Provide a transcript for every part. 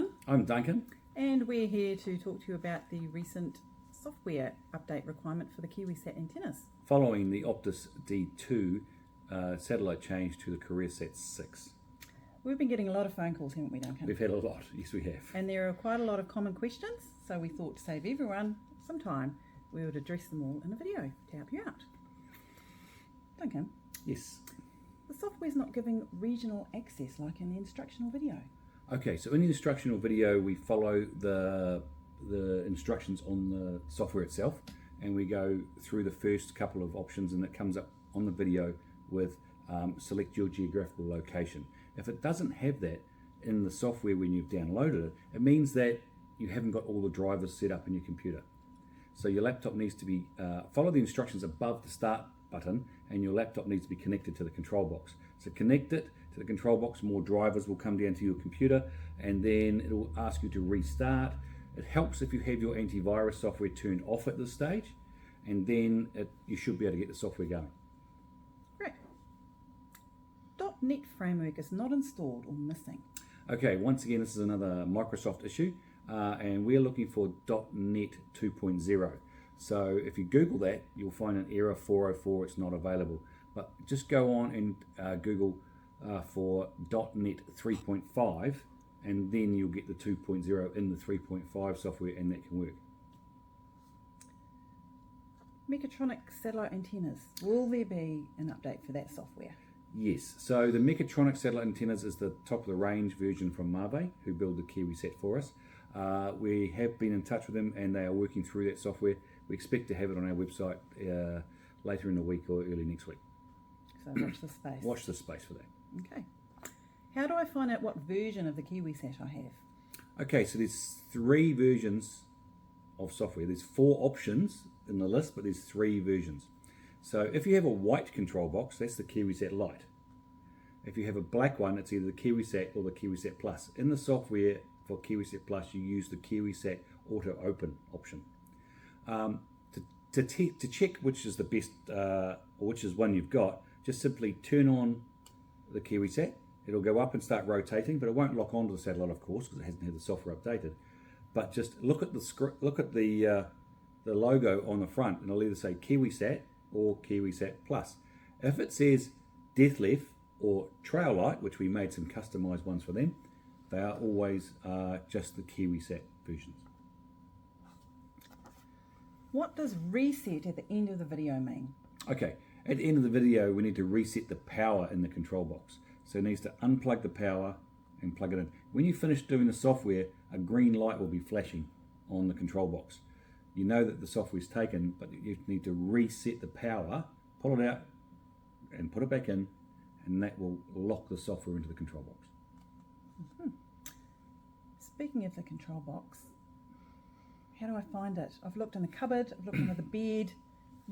Helen. I'm Duncan. And we're here to talk to you about the recent software update requirement for the KiwiSat antennas. Following the Optus D2 satellite change to the KiwiSat 6. We've been getting a lot of phone calls, haven't we, Duncan? We've had a lot, yes we have. And there are quite a lot of common questions, so we thought to save everyone some time, we would address them all in a video to help you out. Duncan? Yes. The software's not giving regional access like in the instructional video. Okay, so in the instructional video we follow the instructions on the software itself, and we go through the first couple of options, and it comes up on the video with select your geographical location. If it doesn't have that in the software when you've downloaded it, it means that you haven't got all the drivers set up in your computer. So your laptop needs to be, follow the instructions above the start button, and your laptop needs to be connected to the control box. So connect it to the control box, more drivers will come down to your computer, and then it will ask you to restart. It helps if you have your antivirus software turned off at this stage, and then you should be able to get the software going. Great. .NET framework is not installed or missing. Okay, once again, this is another Microsoft issue, and we're looking for .NET 2.0. So if you Google that, you'll find an error 404, it's not available. But just go on and Google for .NET 3.5, and then you'll get the 2.0 in the 3.5 software, and that can work. Mechatronic satellite antennas. Will there be an update for that software? Yes, so the Mechatronic Satellite Antennas is the top of the range version from Mave, who build the KiwiSat for us. We have been in touch with them, and they are working through that software. We expect to have it on our website later in the week or early next week. So watch the space. Watch the space for that. Okay. How do I find out what version of the KiwiSat I have? Okay, so there's 3 versions of software. There's 4 options in the list, but there's 3 versions. So if you have a white control box, that's the KiwiSat Lite. If you have a black one, it's either the KiwiSat or the KiwiSat Plus. In the software for KiwiSat Plus, you use the KiwiSat Auto Open option. To check which is the best, or which is one you've got, just simply turn on the KiwiSat. It'll go up and start rotating, but it won't lock onto the satellite, of course, because it hasn't had the software updated. But just look at the logo on the front, and it'll either say KiwiSat or KiwiSat Plus. If it says Death Leaf or Trail Light, which we made some customized ones for them, they are always just the KiwiSat versions. What does reset at the end of the video mean? Okay, at the end of the video, we need to reset the power in the control box. So it needs to unplug the power and plug it in. When you finish doing the software, a green light will be flashing on the control box. You know that the software is taken, but you need to reset the power, pull it out and put it back in, and that will lock the software into the control box. Mm-hmm. Speaking of the control box, how do I find it? I've looked in the cupboard, I've looked under the bed.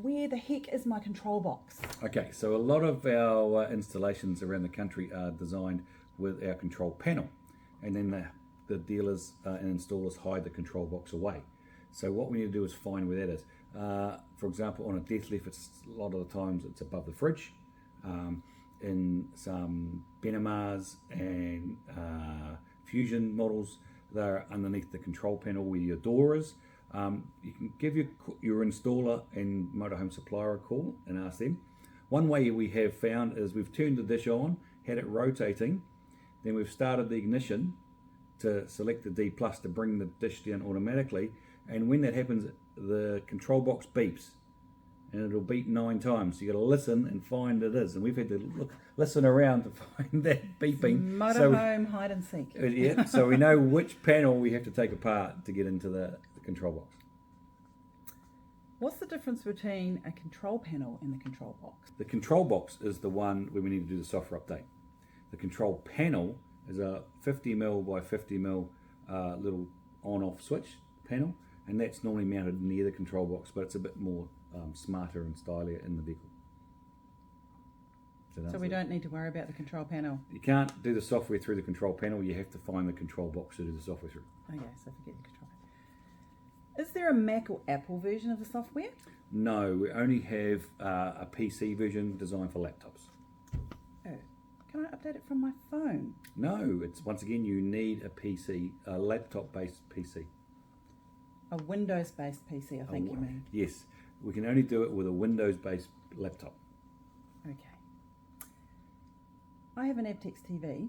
Where the heck is my control box? Okay, so a lot of our installations around the country are designed with our control panel, and then the dealers and installers hide the control box away. So what we need to do is find where that is. For example, on a Death Leaf, a lot of the times it's above the fridge. In some Benemars and Fusion models, they're underneath the control panel where your door is. You can give your installer and motorhome supplier a call and ask them. One way we have found is we've turned the dish on, had it rotating, then we've started the ignition to select the D plus to bring the dish down automatically, and when that happens, the control box beeps, and it'll beep 9 times. So you got to listen and find it is, and we've had to listen around to find that beeping. Motorhome hide and seek. Yeah, so we know which panel we have to take apart to get into the control box. What's the difference between a control panel and the control box? The control box is the one where we need to do the software update. The control panel is a 50mm by 50mm little on-off switch panel, and that's normally mounted near the control box, but it's a bit more smarter and stylier in the vehicle. So we don't need to worry about the control panel? You can't do the software through the control panel, you have to find the control box to do the software through. Okay, so forget the control panel. Is there a Mac or Apple version of the software? No, we only have a PC version designed for laptops. Oh, Can I update it from my phone? No, it's once again you need a PC, a laptop-based PC. A Windows-based PC, I think you mean. Yes, we can only do it with a Windows-based laptop. Okay. I have an Avtex TV.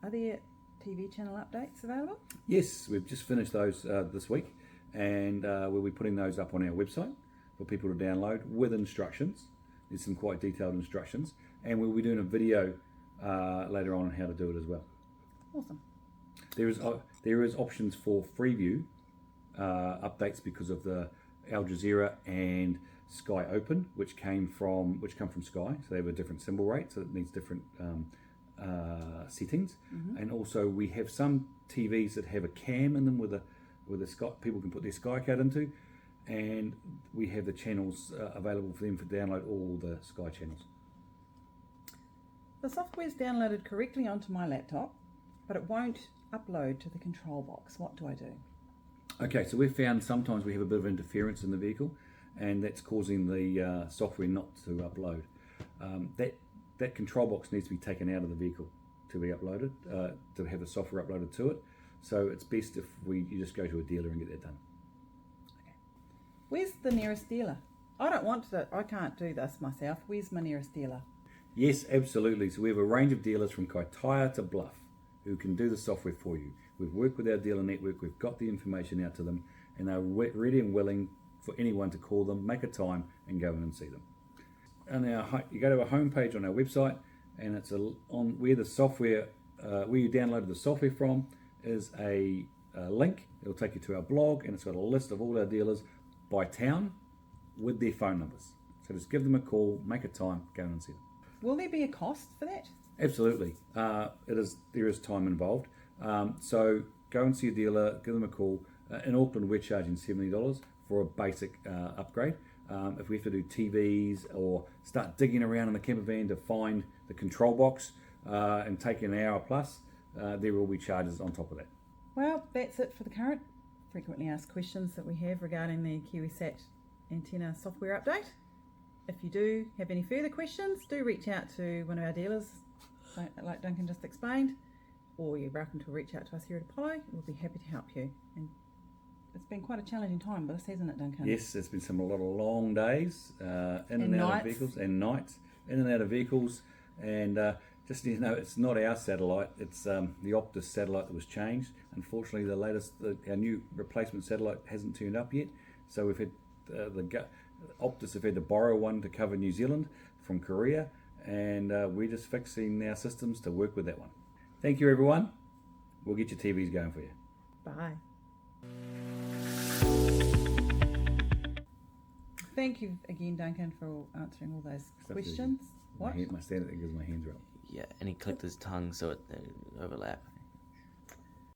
Are there TV channel updates available? Yes, we've just finished those this week, and we'll be putting those up on our website for people to download with instructions. There's some quite detailed instructions, and we'll be doing a video later on how to do it as well. Awesome. There is options for Freeview updates because of the Al Jazeera and Sky Open, which come from Sky, so they have a different symbol rate, so it needs different settings. And also we have some TVs that have a cam in them with a Sky, people can put their Sky card into, and we have the channels available for them to download all the Sky channels. The software is downloaded correctly onto my laptop, but it won't upload to the control box. What do I do? Okay, so we've found sometimes we have a bit of interference in the vehicle, and that's causing the software not to upload. That control box needs to be taken out of the vehicle to be uploaded, to have the software uploaded to it. So it's best if you just go to a dealer and get that done. Okay. Where's the nearest dealer? I can't do this myself. Where's my nearest dealer? Yes, absolutely. So we have a range of dealers from Kaitaia to Bluff who can do the software for you. We've worked with our dealer network, we've got the information out to them, and they're ready and willing for anyone to call them, make a time, and go in and see them. And you go to a homepage on our website, and it's on where the software, where you downloaded the software from, is a link. It'll take you to our blog, and it's got a list of all our dealers by town with their phone numbers. So just give them a call, make a time, go in and see them. Will there be a cost for that? Absolutely. There is time involved. So go and see a dealer, give them a call. In Auckland, we're charging $70 for a basic upgrade. If we have to do TVs or start digging around in the camper van to find the control box and take an hour plus, there will be charges on top of that. Well, that's it for the current frequently asked questions that we have regarding the KiwiSat antenna software update. If you do have any further questions, do reach out to one of our dealers, like Duncan just explained, or you're welcome to reach out to us here at Apollo. We'll be happy to help you. And it's been quite a challenging time, but hasn't it, Duncan? Yes, it's been a lot of long days in and out of vehicles, and nights in and out of vehicles. And just so you know, it's not our satellite; it's the Optus satellite that was changed. Unfortunately, our new replacement satellite hasn't turned up yet, so we've had Optus have had to borrow one to cover New Zealand from Korea, and we're just fixing our systems to work with that one. Thank you, everyone. We'll get your TVs going for you. Bye. Thank you again, Duncan, for answering all those questions. My stand it because my hands are up. Yeah, and he clicked his tongue so it overlap.